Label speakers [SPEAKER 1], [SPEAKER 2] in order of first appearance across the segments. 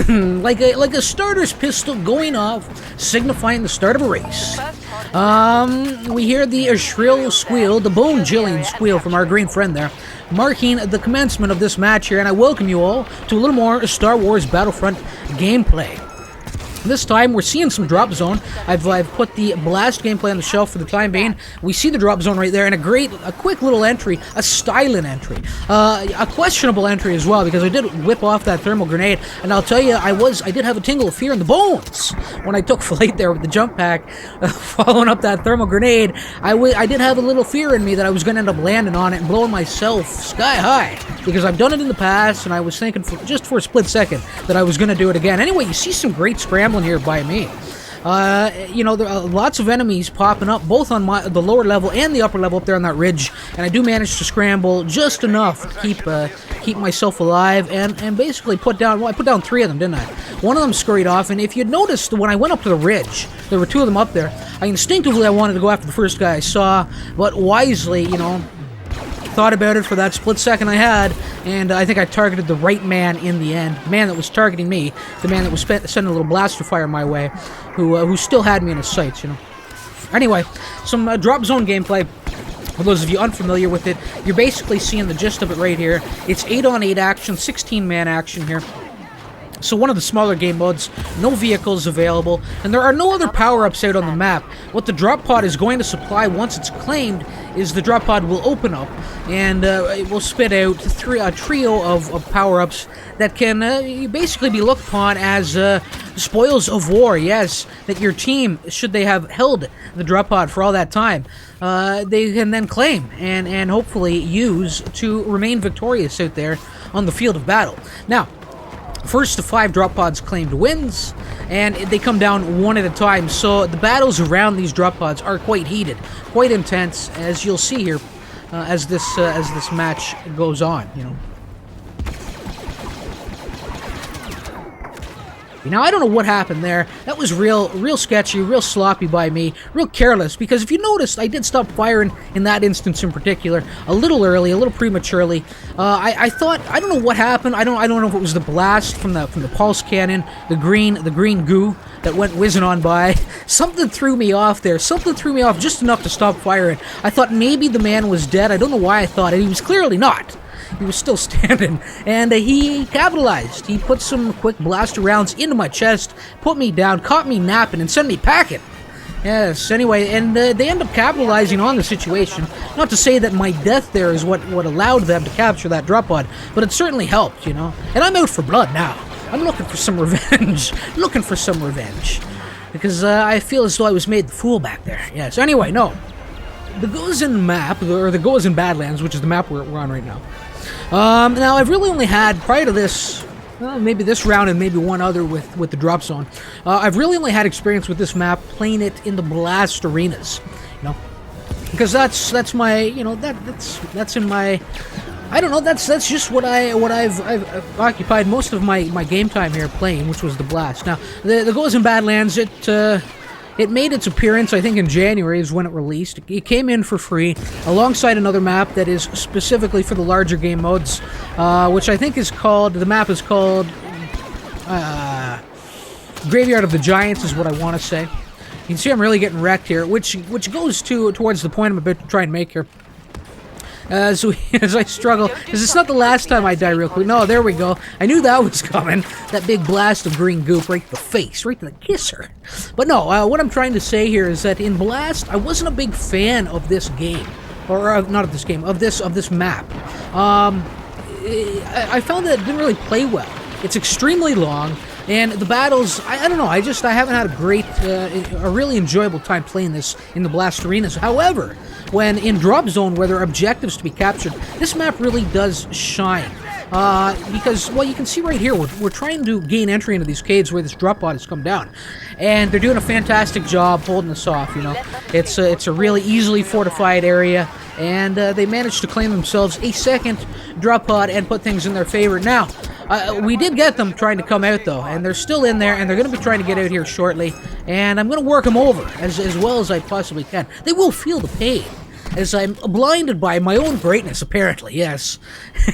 [SPEAKER 1] like a starter's pistol going off, signifying the start of a race. We hear the shrill squeal, the bone-chilling squeal from our green friend there, marking the commencement of this match here, and I welcome you all to a little more Star Wars Battlefront gameplay. This time, we're seeing some drop zone. I've put the blast gameplay on the shelf for the time being. We see the drop zone right there, and a quick little entry, a styling entry. A questionable entry as well, because I did whip off that thermal grenade, and I'll tell you, I did have a tingle of fear in the bones when I took flight there with the jump pack, following up that thermal grenade. I did have a little fear in me that I was going to end up landing on it and blowing myself sky high, because I've done it in the past, and I was thinking just for a split second that I was going to do it again. Anyway, you see some great scrambling here by me. There are lots of enemies popping up, both on the lower level and the upper level up there on that ridge, and I do manage to scramble just enough to keep myself alive and basically put down, well, I put down 3 of them, didn't I? One of them scurried off, and if you'd noticed, when I went up to the ridge, there were 2 of them up there. I wanted to go after the first guy I saw, but wisely, thought about it for that split second I had, and I think I targeted the right man in the end. The man that was targeting me, the man that was sending a little blaster fire my way, who still had me in his sights, Anyway, some drop zone gameplay. For those of you unfamiliar with it, you're basically seeing the gist of it right here. It's 8-on-8 action, 16-man action here. So one of the smaller game modes, no vehicles available, and there are no other power-ups out on the map. What the drop pod is going to supply once it's claimed is the drop pod will open up, and it will spit out a trio of power-ups that can basically be looked upon as spoils of war. Yes, that your team, should they have held the drop pod for all that time, they can then claim and hopefully use to remain victorious out there on the field of battle. Now, first to 5 drop pods claimed wins, and they come down one at a time, so the battles around these drop pods are quite heated, quite intense, as you'll see here as this match goes on, Now, I don't know what happened there. That was real sketchy, real sloppy by me, real careless, because if you noticed, I did stop firing in that instance in particular, a little early, a little prematurely. I thought, I don't know what happened. I don't know if it was the blast from the pulse cannon, the green goo that went whizzing on by. Something threw me off there. Something threw me off just enough to stop firing. I thought maybe the man was dead. I don't know why I thought it. He was clearly not. He was still standing, and he capitalized. He put some quick blaster rounds into my chest, put me down, caught me napping, and sent me packing. Yes, anyway, and they end up capitalizing on the situation. Not to say that my death there is what allowed them to capture that drop pod, but it certainly helped, And I'm out for blood now. I'm looking for some revenge. Because I feel as though I was made the fool back there. Yes, anyway, no. The Goazan map, or the Goazan Badlands, which is the map we're on right now. Now, I've really only had, prior to this, maybe this round and maybe one other with the drop zone, I've really only had experience with this map playing it in the blast arenas, because that's my, that's in my, I don't know, that's just what I've occupied most of my game time here playing, which was the blast. Now, the Goazan Badlands, it made its appearance, I think, in January is when it released. It came in for free, alongside another map that is specifically for the larger game modes, which I think the map is called Graveyard of the Giants, is what I want to say. You can see I'm really getting wrecked here, which goes towards the point I'm about to try and make here. As I struggle, because it's not the last time I die real quick. No, there we go. I knew that was coming. That big blast of green goop right to the face, right to the kisser. But no, what I'm trying to say here is that in Blast, I wasn't a big fan of this game. Or, not of this game, of this map. I found that it didn't really play well. It's extremely long, and the battles, I don't know, I haven't had a really enjoyable time playing this in the Blast arenas. However, when in Drop Zone, where there are objectives to be captured, this map really does shine. Because, well, you can see right here, we're trying to gain entry into these caves where this drop pod has come down. And they're doing a fantastic job holding us off, It's a really easily fortified area, and they managed to claim themselves a second drop pod and put things in their favor. Now, we did get them trying to come out, though, and they're still in there, and they're going to be trying to get out here shortly, and I'm going to work them over as well as I possibly can. They will feel the pain. as I'm blinded by my own greatness, apparently, yes.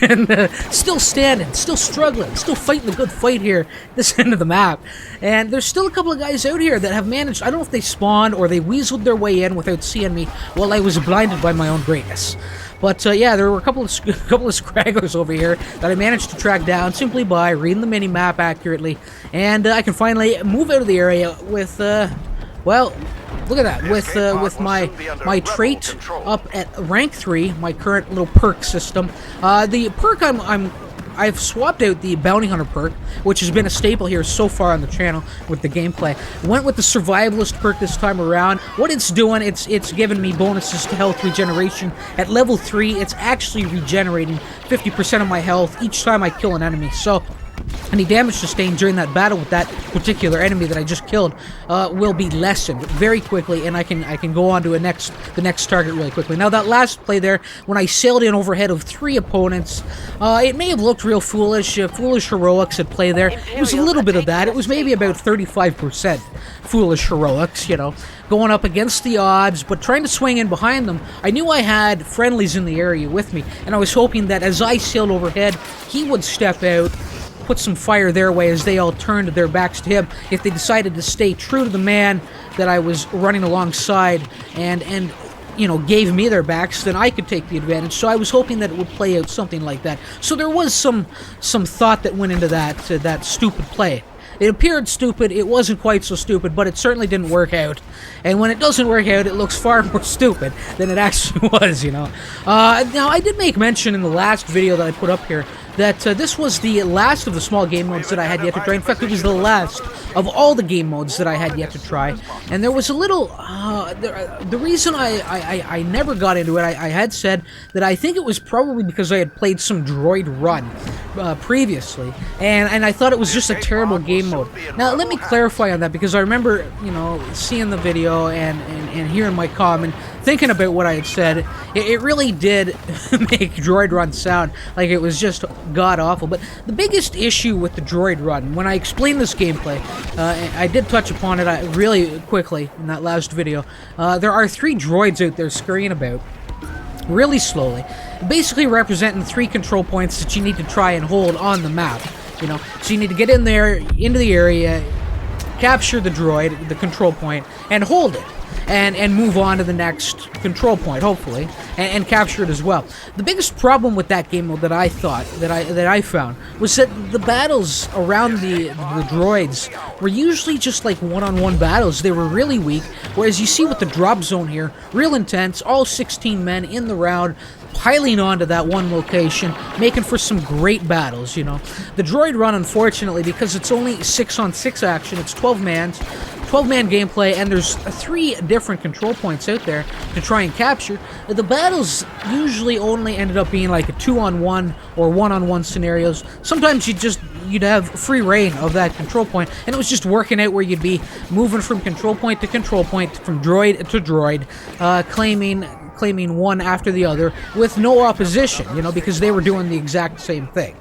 [SPEAKER 1] And still standing, still struggling, still fighting the good fight here, this end of the map. And there's still a couple of guys out here that have managed, I don't know if they spawned or they weaseled their way in without seeing me while I was blinded by my own greatness. But yeah, there were a couple of scragglers over here that I managed to track down simply by reading the mini-map accurately. And I can finally move out of the area with, well, look at that, with my trait up at rank 3, my current little perk system. The perk I've swapped out the Bounty Hunter perk, which has been a staple here so far on the channel with the gameplay. Went with the Survivalist perk this time around. What it's doing, it's giving me bonuses to health regeneration. At level 3, it's actually regenerating 50% of my health each time I kill an enemy. So any damage sustained during that battle with that particular enemy that I just killed will be lessened very quickly, and I can go on to the next target really quickly. Now that last play there, when I sailed in overhead of 3 opponents, it may have looked real foolish, foolish heroics at play there. It was a little bit of that. It was maybe about 35% foolish heroics, you know, going up against the odds, but trying to swing in behind them. I knew I had friendlies in the area with me, and I was hoping that as I sailed overhead, he would step out, put some fire their way as they all turned their backs to him. If they decided to stay true to the man that I was running alongside and you know, gave me their backs, then I could take the advantage. So I was hoping that it would play out something like that. So there was some thought that went into that stupid play. It appeared stupid, it wasn't quite so stupid, but it certainly didn't work out. And when it doesn't work out, it looks far more stupid than it actually was, you know. Now, I did make mention in the last video that I put up here that this was the last of the small game modes that I had yet to try. In fact, it was the last of all the game modes that I had yet to try. And there was a little... the reason I never got into it, I had said that I think it was probably because I had played some Droid Run previously, and I thought it was just a terrible game mode. Now, let me clarify on that, because I remember, you know, seeing the video and hearing my comment, thinking about what I had said. It really did make Droid Run sound like it was just god-awful. But the biggest issue with the Droid Run, when I explained this gameplay, I did touch upon it really quickly in that last video. There are 3 droids out there scurrying about really slowly, basically representing 3 control points that you need to try and hold on the map. You know, so you need to get in there, into the area, capture the droid, the control point, and hold it. And move on to the next control point, hopefully, and capture it as well. The biggest problem with that game mode that I thought, that I found, was that the battles around the droids were usually just like one-on-one battles. They were really weak, whereas you see with the drop zone here, real intense, all 16 men in the round, piling onto that one location, making for some great battles, you know. The Droid Run, unfortunately, because it's only 6-on-6 action, it's 12-man gameplay, and there's 3 different control points out there to try and capture. The battles usually only ended up being like a 2-on-1 or 1-on-1 scenarios. Sometimes you'd have free reign of that control point, and it was just working out where you'd be moving from control point to control point, from droid to droid, claiming one after the other with no opposition, you know, because they were doing the exact same thing.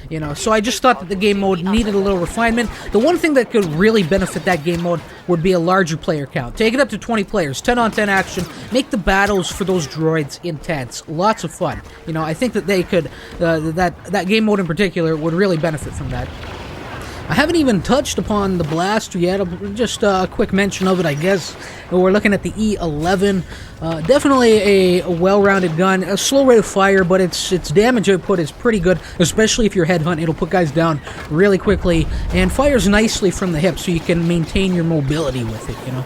[SPEAKER 1] You know, so I just thought that the game mode needed a little refinement. The one thing that could really benefit that game mode would be a larger player count. Take it up to 20 players, 10-on-10 action, make the battles for those droids intense. Lots of fun. You know, I think that they could, that game mode in particular would really benefit from that. I haven't even touched upon the blaster yet. Just a quick mention of it, I guess. We're looking at the E-11. Definitely a well-rounded gun. A slow rate of fire, but its damage output is pretty good, especially if you're headhunt. It'll put guys down really quickly and fires nicely from the hip, so you can maintain your mobility with it, you know.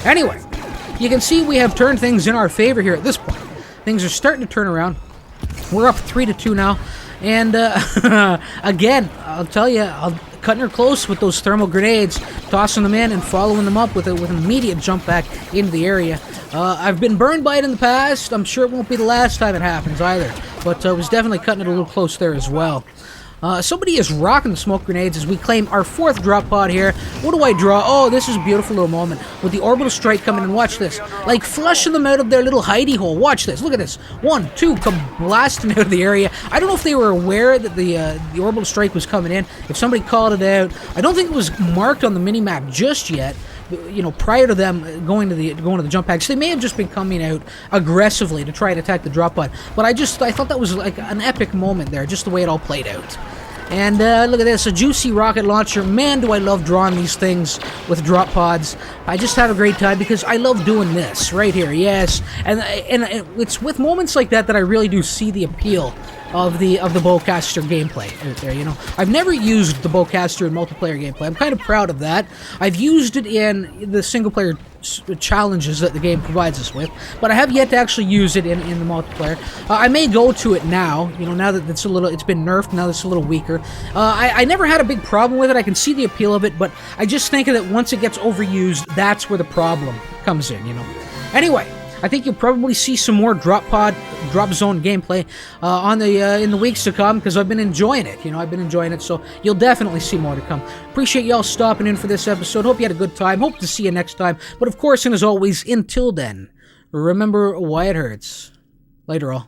[SPEAKER 1] Anyway, you can see we have turned things in our favor here at this point. Things are starting to turn around. We're up 3-2 now. And, again, I'll tell you, cutting her close with those thermal grenades, tossing them in and following them up with an immediate jump back into the area. I've been burned by it in the past. I'm sure it won't be the last time it happens either. But I was definitely cutting it a little close there as well. Somebody is rocking the smoke grenades as we claim our 4th drop pod here. What do I draw? Oh, this is a beautiful little moment with the orbital strike coming in. Watch this. Like flushing them out of their little hidey hole. Watch this. Look at this. 1, 2, come blasting out of the area. I don't know if they were aware that the orbital strike was coming in. If somebody called it out. I don't think it was marked on the mini-map just yet. you know, prior to them going to the jump pads. They may have just been coming out aggressively to try and attack the drop pod, but I thought that was like an epic moment there, just the way it all played out. And look at this, a juicy rocket launcher. Man, do I love drawing these things with drop pods. I just have a great time because I love doing this right here, yes. And it's with moments like that that I really do see the appeal of the bowcaster gameplay out there, you know. I've never used the bowcaster in multiplayer gameplay. I'm kind of proud of that. I've used it in the single-player challenges that the game provides us with, but I have yet to actually use it in the multiplayer. I may go to it now, you know, now that it's been nerfed, now that it's a little weaker. I never had a big problem with it. I can see the appeal of it, but I just think that once it gets overused, that's where the problem comes in, you know. Anyway, I think you'll probably see some more drop zone gameplay in the weeks to come, because I've been enjoying it. You know, I've been enjoying it, so you'll definitely see more to come. Appreciate y'all stopping in for this episode. Hope you had a good time. Hope to see you next time. But of course, and as always, until then, remember why it hurts. Later all.